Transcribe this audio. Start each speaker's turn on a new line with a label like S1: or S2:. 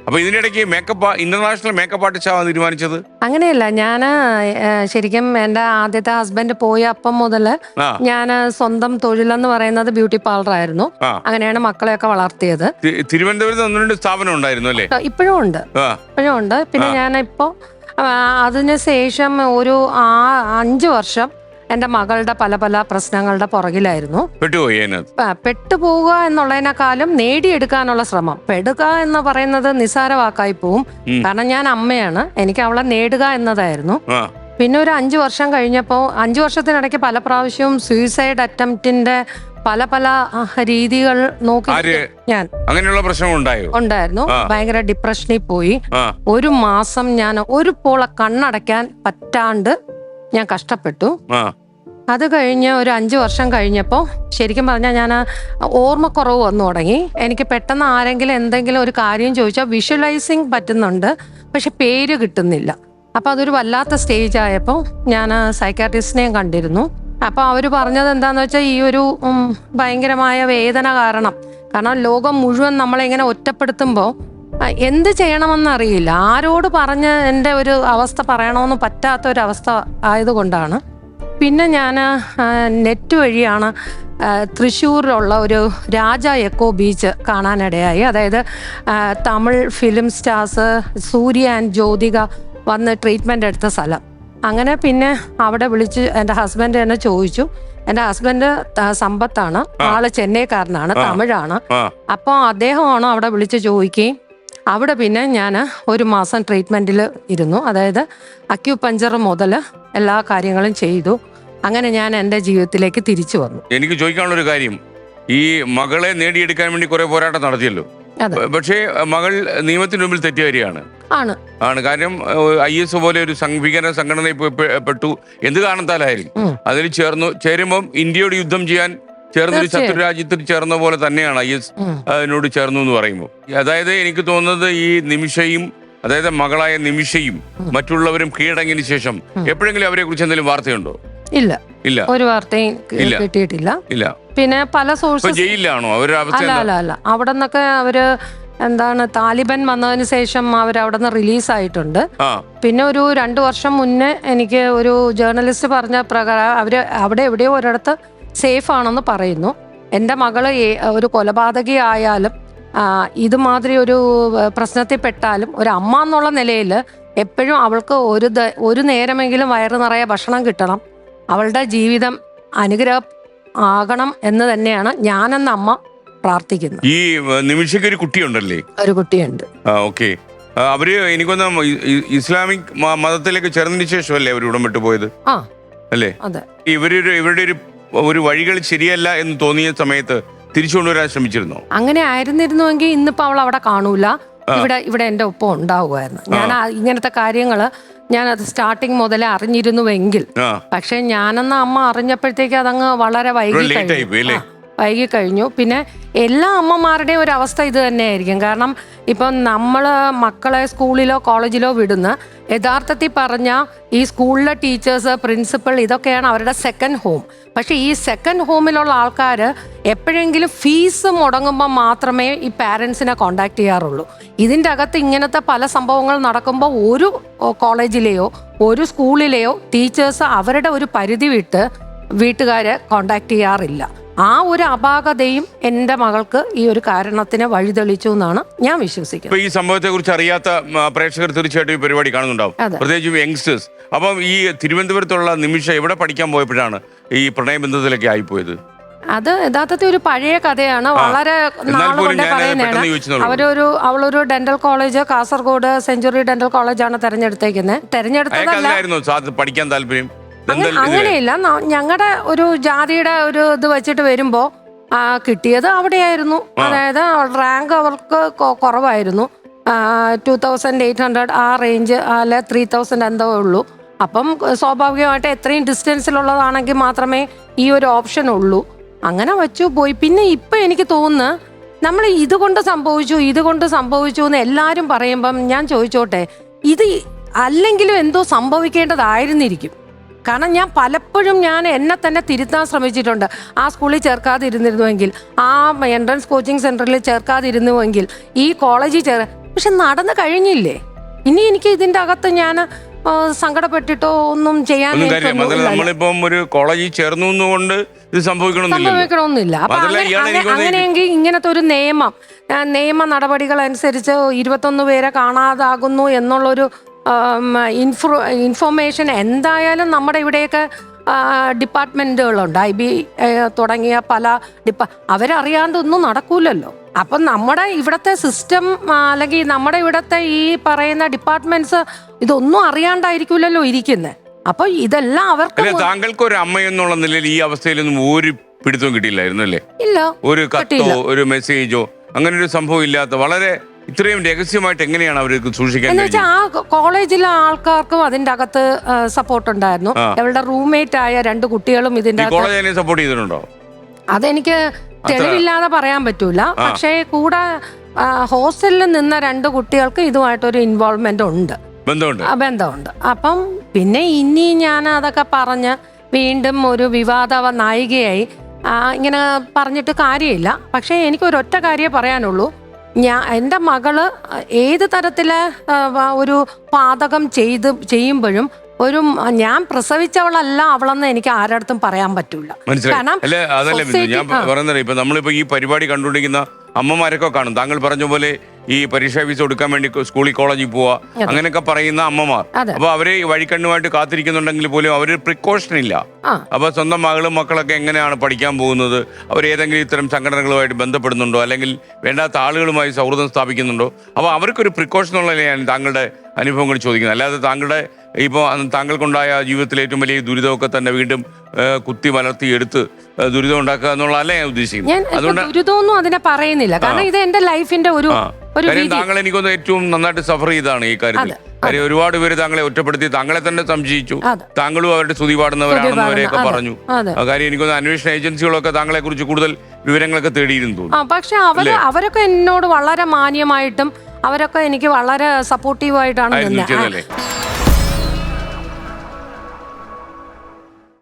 S1: അപ്പൊ ഇതിനിടയ്ക്ക് international makeup artist ആവാൻ തീരുമാനിച്ചത്?
S2: അങ്ങനെയല്ല, ഞാൻ ശരിക്കും എൻ്റെ ആദ്യത്തെ ഹസ്ബൻഡ് പോയ അപ്പം മുതൽ ഞാൻ സ്വന്തം തൊഴിലെന്ന് പറയുന്നത് ബ്യൂട്ടി പാർലർ ആയിരുന്നു. അങ്ങനെയാണ് മക്കളെയൊക്കെ വളർത്തിയത്.
S1: തിരുവനന്തപുരത്ത് 1-2 സ്ഥാപനം ഉണ്ടായിരുന്നു അല്ലേ?
S2: ഇപ്പോഴും ഉണ്ട്. പിന്നെ ഞാൻ ഇപ്പോ അതിന് ശേഷം ഒരു 5 വർഷം എൻ്റെ മകളുടെ പല പല പ്രശ്നങ്ങളുടെ പുറകിലായിരുന്നു. പെട്ടുപോവുക എന്നുള്ളതിനേക്കാളും നേടിയെടുക്കാനുള്ള ശ്രമം. പെടുക എന്ന് പറയുന്നത് നിസ്സാര വാക്കായി പോവും. കാരണം ഞാൻ അമ്മയാണ്, എനിക്ക് അവളെ നേടുക എന്നതായിരുന്നു. പിന്നെ ഒരു 5 വർഷം കഴിഞ്ഞപ്പോൾ 5 വർഷത്തിനിടയ്ക്ക് പല പ്രാവശ്യവും സൂയിസൈഡ് അറ്റംപ്റ്റിന്റെ പല പല രീതികൾ നോക്കി ഞാൻ
S1: അങ്ങനെയുള്ള പ്രശ്നം
S2: ഉണ്ടായിരുന്നു. ഭയങ്കര ഡിപ്രഷനിൽ പോയി. 1 മാസം ഞാൻ ഒരു പോള കണ്ണടയ്ക്കാൻ പറ്റാണ്ട് ഞാൻ കഷ്ടപ്പെട്ടു. അത് കഴിഞ്ഞ് ഒരു 5 വർഷം കഴിഞ്ഞപ്പോൾ ശരിക്കും പറഞ്ഞാൽ ഞാൻ ഓർമ്മക്കുറവ് വന്നു തുടങ്ങി. എനിക്ക് പെട്ടെന്ന് ആരെങ്കിലും എന്തെങ്കിലും ഒരു കാര്യം ചോദിച്ചാൽ വിഷ്വലൈസിങ് പറ്റുന്നുണ്ട്, പക്ഷെ പേര് കിട്ടുന്നില്ല. അപ്പോൾ അതൊരു വല്ലാത്ത സ്റ്റേജ് ആയപ്പോൾ ഞാൻ സൈക്കാട്രിസ്റ്റിനെയും കണ്ടിരുന്നു. അപ്പോൾ അവർ പറഞ്ഞത് എന്താണെന്ന് വെച്ചാൽ ഈ ഒരു ഭയങ്കരമായ വേദന കാരണം ലോകം മുഴുവൻ നമ്മളിങ്ങനെ ഒറ്റപ്പെടുത്തുമ്പോൾ എന്ത് ചെയ്യണമെന്നറിയില്ല. ആരോട് പറഞ്ഞ് എൻ്റെ ഒരു അവസ്ഥ പറയണമെന്ന് പറ്റാത്ത ഒരു അവസ്ഥ ആയതുകൊണ്ടാണ്. പിന്നെ ഞാൻ നെറ്റ് വഴിയാണ് തൃശ്ശൂരിലുള്ള ഒരു രാജ എക്കോ ബീച്ച് കാണാനിടയായി. അതായത് Tamil film stars Surya and Jyothika വന്ന് ട്രീറ്റ്മെൻ്റ് എടുത്ത സ്ഥലം. അങ്ങനെ പിന്നെ അവിടെ വിളിച്ച് എൻ്റെ ഹസ്ബൻഡ് എന്നെ ചോദിച്ചു. എൻ്റെ ഹസ്ബൻഡ് സമ്പത്താണ്, ആള് ചെന്നൈക്കാരനാണ്, തമിഴാണ്. അപ്പോൾ അദ്ദേഹമാണ് അവിടെ വിളിച്ച് ചോദിക്കുകയും അവിടെ പിന്നെ ഞാൻ 1 മാസം ട്രീറ്റ്മെൻറ്റിൽ ഇരുന്നു. അതായത് അക്യുപഞ്ചർ മുതൽ എല്ലാ കാര്യങ്ങളും ചെയ്തു. അങ്ങനെ ഞാൻ എൻ്റെ ജീവിതത്തിലേക്ക് തിരിച്ചു വന്നു.
S1: എനിക്ക് ചോദിക്കാനുള്ള ഒരു കാര്യം, ഈ മകളെ നേടിയെടുക്കാൻ വേണ്ടി കുറെ പോരാട്ടം നടത്തിയല്ലോ. പക്ഷേ മകൾ നിയമത്തിന് മുമ്പിൽ തെറ്റുകാരിയാണ്. കാര്യം IS പോലെ ഒരു ഭീകര സംഘടനയിൽ പെട്ടു, എന്ത് കാരണത്താലായാലും അതിൽ ചേരുമ്പം ഇന്ത്യയോട് യുദ്ധം ചെയ്യാൻ ചേർന്നൊരു ശത്രു രാജ്യത്തിൽ ചേർന്ന പോലെ തന്നെയാണ് IS അതിനോട് ചേർന്നു എന്ന് പറയുമ്പോൾ. അതായത് എനിക്ക് തോന്നുന്നത് ഈ നിമിഷയും, അതായത് മകളായ നിമിഷയും മറ്റുള്ളവരും കീഴടങ്ങിയതിനു ശേഷം എപ്പോഴെങ്കിലും അവരെ കുറിച്ച് എന്തെങ്കിലും വാർത്തയുണ്ടോ?
S2: ഇല്ല, ഒരു വാർത്തയും കിട്ടിയിട്ടില്ല. പിന്നെ പല സോഴ്സസ്
S1: ജയിലിലാണോ
S2: അല്ല അവിടെ നിന്നൊക്കെ അവര് താലിബാൻ വന്നതിന് ശേഷം അവരവിടെ നിന്ന് റിലീസായിട്ടുണ്ട്. പിന്നെ ഒരു 2 വർഷം മുന്നേ എനിക്ക് ഒരു ജേർണലിസ്റ്റ് പറഞ്ഞ പ്രകാരം അവര് അവിടെ എവിടെയോ ഒരിടത്ത് സേഫ് ആണെന്ന് പറയുന്നു. എൻ്റെ മകള് ഒരു കൊലപാതകി ആയാലും ഇതുമാതിരി ഒരു പ്രശ്നത്തിൽ പെട്ടാലും ഒരു അമ്മ എന്നുള്ള നിലയിൽ എപ്പോഴും അവൾക്ക് ഒരു നേരമെങ്കിലും വയറ് നിറയെ ഭക്ഷണം കിട്ടണം, അവളുടെ ജീവിതം അനുഗ്രഹം ആകണം എന്ന് തന്നെയാണ് ഞാനെന്ന അമ്മ പ്രാർത്ഥിക്കുന്നത്.
S1: ഈ നിമിഷയ്ക്ക് ഒരു കുട്ടിയുണ്ടല്ലേ?
S2: ഒരു കുട്ടിയുണ്ട്.
S1: ഓക്കെ. അവര് എനിക്കൊന്ന് ഇസ്ലാമിക് മതത്തിലേക്ക് ചേർന്നതിന് ശേഷമല്ലേ അവർ ഉടമ്പെട്ട് പോയത് അല്ലേ?
S2: അതെ.
S1: ഇവരുടെ ഒരു വഴികൾ ശരിയല്ല എന്ന് തോന്നിയ സമയത്ത് തിരിച്ചു കൊണ്ടുവരാൻ ശ്രമിച്ചിരുന്നോ?
S2: അങ്ങനെ ആയിരുന്നിരുന്നുവെങ്കിൽ ഇന്നിപ്പോ അവൾ അവിടെ കാണൂല, ഇവിടെ എൻ്റെ ഒപ്പം ഉണ്ടാവുമായിരുന്നു. ഞാൻ ഇങ്ങനത്തെ കാര്യങ്ങള് ഞാനത് സ്റ്റാർട്ടിങ് മുതലേ അറിഞ്ഞിരുന്നുവെങ്കിൽ, പക്ഷെ ഞാനെന്ന അമ്മ അറിഞ്ഞപ്പോഴത്തേക്ക് അതങ്ങ് വളരെ വൈകി കഴിഞ്ഞു. പിന്നെ എല്ലാ അമ്മമാരുടെയും ഒരു അവസ്ഥ ഇത് തന്നെയായിരിക്കും. കാരണം ഇപ്പം നമ്മൾ മക്കളെ സ്കൂളിലോ കോളേജിലോ വിടുന്ന, യഥാർത്ഥത്തിൽ പറഞ്ഞാൽ ഈ സ്കൂളിലെ ടീച്ചേഴ്സ്, പ്രിൻസിപ്പൽ, ഇതൊക്കെയാണ് അവരുടെ സെക്കൻഡ് ഹോം. പക്ഷേ ഈ സെക്കൻഡ് ഹോമിലുള്ള ആൾക്കാർ എപ്പോഴെങ്കിലും ഫീസ് മുടങ്ങുമ്പോൾ മാത്രമേ ഈ പാരൻസിനെ കോണ്ടാക്ട് ചെയ്യാറുള്ളൂ. ഇതിൻ്റെ അകത്ത് ഇങ്ങനത്തെ പല സംഭവങ്ങൾ നടക്കുമ്പോൾ ഒരു കോളേജിലെയോ ഒരു സ്കൂളിലെയോ ടീച്ചേഴ്സ് അവരുടെ ഒരു പരിധി വിട്ട് വീട്ടുകാരെ കോണ്ടാക്ട് ചെയ്യാറില്ല. ആ ഒരു അപാകതയും എൻ്റെ മകൾക്ക് ഈ ഒരു കാരണത്തിന് വഴിതെളിച്ചു എന്നാണ് ഞാൻ വിശ്വസിക്കുന്നത്.
S1: ഈ സംഭവത്തെ കുറിച്ച് അറിയാത്ത പ്രേക്ഷകർ തീർച്ചയായിട്ടും ഈ പരിപാടി കാണുന്നുണ്ടാവും, പ്രത്യേകിച്ച് യങ്സ്റ്റേഴ്സ്. അപ്പം ഈ തിരുവനന്തപുരത്തുള്ള നിമിഷ എവിടെ പഠിക്കാൻ പോയപ്പോഴാണ് ഈ പ്രണയബന്ധത്തിലൊക്കെ ആയിപ്പോയത്?
S2: അത് യഥാർത്ഥത്തിൽ ഒരു പഴയ കഥയാണ്, വളരെ നാളുകൊണ്ട് പറയുന്നതാണ്. അവളൊരു dental college, Kasaragod century dental കോളേജാണ് തെരഞ്ഞെടുത്തതല്ല.
S1: പഠിക്കാൻ താല്പര്യം
S2: അങ്ങനെയില്ല, ഞങ്ങളുടെ ഒരു ജാതിയുടെ ഒരു ഇത് വെച്ചിട്ട് വരുമ്പോ കിട്ടിയത് അവിടെയായിരുന്നു. അതായത് റാങ്ക് അവൾക്ക് കുറവായിരുന്നു, 2800 ആ റേഞ്ച്, അല്ലെ 3000 എന്തോ ഉള്ളൂ. അപ്പം സ്വാഭാവികമായിട്ട് എത്രയും ഡിസ്റ്റൻസിലുള്ളതാണെങ്കിൽ മാത്രമേ ഈ ഒരു ഓപ്ഷൻ ഉള്ളൂ. അങ്ങനെ വച്ചു പോയി. പിന്നെ ഇപ്പം എനിക്ക് തോന്നുന്നു നമ്മൾ ഇതുകൊണ്ട് സംഭവിച്ചു എന്ന് എല്ലാവരും പറയുമ്പം ഞാൻ ചോദിച്ചോട്ടെ, ഇത് അല്ലെങ്കിലും എന്തോ സംഭവിക്കേണ്ടതായിരുന്നിരിക്കും. കാരണം ഞാൻ പലപ്പോഴും എന്നെ തന്നെ തിരുത്താൻ ശ്രമിച്ചിട്ടുണ്ട്. ആ സ്കൂളിൽ ചേർക്കാതിരുന്നിരുന്നുവെങ്കിൽ, ആ എൻട്രൻസ് കോച്ചിങ് സെൻറ്ററിൽ ചേർക്കാതിരുന്നുവെങ്കിൽ, ഈ കോളേജിൽ പക്ഷെ നടന്നു കഴിഞ്ഞില്ലേ. ഇനി എനിക്ക് ഇതിന്റെ അകത്ത് ഞാൻ സങ്കടപ്പെട്ടിട്ടോ ഒന്നും ചെയ്യാൻ
S1: നമ്മളിപ്പം ഒരു കോളേജിൽ ചേർന്നുകൊണ്ട് ഇത്
S2: സംഭവിക്കണമെന്നില്ല. അപ്പൊ അങ്ങനെയെങ്കിൽ ഇങ്ങനത്തെ ഒരു നിയമ നടപടികൾ അനുസരിച്ച് 21 പേരെ കാണാതാകുന്നു എന്നുള്ളൊരു ഇൻഫോർമേഷൻ എന്തായാലും നമ്മുടെ ഇവിടെയൊക്കെ ഡിപ്പാർട്ട്മെന്റുകളുണ്ട്, IB തുടങ്ങിയ പല അവരറിയാണ്ട് ഒന്നും നടക്കൂലല്ലോ. അപ്പം നമ്മുടെ ഇവിടുത്തെ സിസ്റ്റം അല്ലെങ്കിൽ നമ്മുടെ ഇവിടുത്തെ ഈ പറയുന്ന ഡിപ്പാർട്ട്മെന്റ്സ് ഇതൊന്നും അറിയാണ്ടായിരിക്കൂലല്ലോ ഇരിക്കുന്നത്. അപ്പൊ ഇതെല്ലാം അവർക്ക്.
S1: താങ്കൾക്ക് ഒരു അമ്മ എന്നുള്ള നിലയിൽ ഈ അവസ്ഥയിലൊന്നും ഒരു പിടുത്തവും കിട്ടിയില്ലായിരുന്നു അല്ലേ?
S2: ഇല്ല,
S1: ഒരു കത്തോ ഒരു മെസ്സേജോ അങ്ങനെ ഒരു സംഭവം ഇല്ലാത്ത വളരെ ഇത്രയും രഹസ്യമായിട്ട് എങ്ങനെയാണ് അവർക്ക് സൂക്ഷിക്കാൻ?
S2: ആ കോളേജിലെ ആൾക്കാർക്കും അതിന്റെ അകത്ത് സപ്പോർട്ട് ഉണ്ടായിരുന്നു. അവളുടെ റൂംമേറ്റ് ആയ 2 കുട്ടികളും ഇതിന്റെ
S1: സപ്പോർട്ട് ചെയ്തിട്ടുണ്ടോ?
S2: അതെനിക്ക് തെളിവില്ലാതെ പറയാൻ പറ്റൂല. പക്ഷേ കൂടെ ഹോസ്റ്റലിൽ നിന്ന 2 കുട്ടികൾക്ക് ഇതുമായിട്ടൊരു ഇൻവോൾവ്മെന്റ് ഉണ്ട്, ബന്ധമുണ്ട്. അപ്പം പിന്നെ ഇനി ഞാൻ അതൊക്കെ പറഞ്ഞ് വീണ്ടും ഒരു വിവാദ നായികയായി ഇങ്ങനെ പറഞ്ഞിട്ട് കാര്യമില്ല. പക്ഷേ എനിക്കൊരൊറ്റ കാര്യമേ പറയാനുള്ളൂ. എൻ്റെ മകള് ഏത് തരത്തിലെ ഒരു പാതകം ചെയ്യുമ്പോഴും ഞാൻ പ്രസവിച്ചവളല്ല അവളെന്ന് എനിക്ക് ആരടുത്തും പറയാൻ പറ്റൂല.
S1: കാരണം ഞാൻ പറയുന്നത് ഇപ്പൊ നമ്മളിപ്പോ ഈ പരിപാടി കണ്ടുകൊണ്ടിരിക്കുന്ന അമ്മമാരൊക്കെ കാണും. താങ്കൾ പറഞ്ഞ പോലെ ഈ പരീക്ഷാ ഫീസ് കൊടുക്കാൻ വേണ്ടി സ്കൂളിൽ കോളേജിൽ പോവാ അങ്ങനെയൊക്കെ പറയുന്ന അമ്മമാർ. അപ്പൊ അവര് വഴിക്കണ്ണുമായിട്ട് കാത്തിരിക്കുന്നുണ്ടെങ്കിൽ പോലും അവര് പ്രിക്കോഷൻ ഇല്ല. അപ്പൊ സ്വന്തം മക്കളൊക്കെ എങ്ങനെയാണ് പഠിക്കാൻ പോകുന്നത്, അവർ ഏതെങ്കിലും ഇത്തരം സംഘടനകളുമായിട്ട് ബന്ധപ്പെടുന്നുണ്ടോ അല്ലെങ്കിൽ വേണ്ടാത്ത ആളുകളുമായി സൗഹൃദം സ്ഥാപിക്കുന്നുണ്ടോ? അപ്പൊ അവർക്കൊരു പ്രിക്കോഷൻ ഉള്ളതിനെയാണ് താങ്കളുടെ അനുഭവങ്ങൾ ചോദിക്കുന്നത്. അല്ലാതെ താങ്കളുടെ ഇപ്പോൾ താങ്കൾക്കുണ്ടായ ജീവിതത്തിലെ ഏറ്റവും വലിയ ദുരിതമൊക്കെ തന്നെ വീണ്ടും കുത്തി വളർത്തി എടുത്ത് ദുരിതം ഉണ്ടാക്കുക എന്നുള്ള അല്ല ഞാൻ ഉദ്ദേശിക്കുന്നത്. അതുകൊണ്ട്
S2: ദുരിതമൊന്നും അതിനെ പറയുന്നില്ല. കാരണം ഇത് എന്റെ ലൈഫിന്റെ ഒരു
S1: താങ്കൾ എനിക്കൊന്ന് ഏറ്റവും നന്നായിട്ട് സഫർ ചെയ്താണ് ഈ കാര്യത്തിൽ. കാര്യം ഒരുപാട് പേര് താങ്കളെ ഒറ്റപ്പെടുത്തി താങ്കളെ തന്നെ സംശയിച്ചു. താങ്കളും അവരുടെ സ്തുതി പാടുന്നവരാണെന്നവരെയൊക്കെ പറഞ്ഞു. കാര്യം എനിക്കൊന്ന് അന്വേഷണ ഏജൻസികളൊക്കെ താങ്കളെ കുറിച്ച് കൂടുതൽ വിവരങ്ങളൊക്കെ തേടിയിരുന്നു തോന്നുന്നു.
S2: പക്ഷെ അവരൊക്കെ എന്നോട് വളരെ മാന്യമായിട്ടും അവരൊക്കെ എനിക്ക് വളരെ സപ്പോർട്ടീവായിട്ടാണ് നിന്നത്.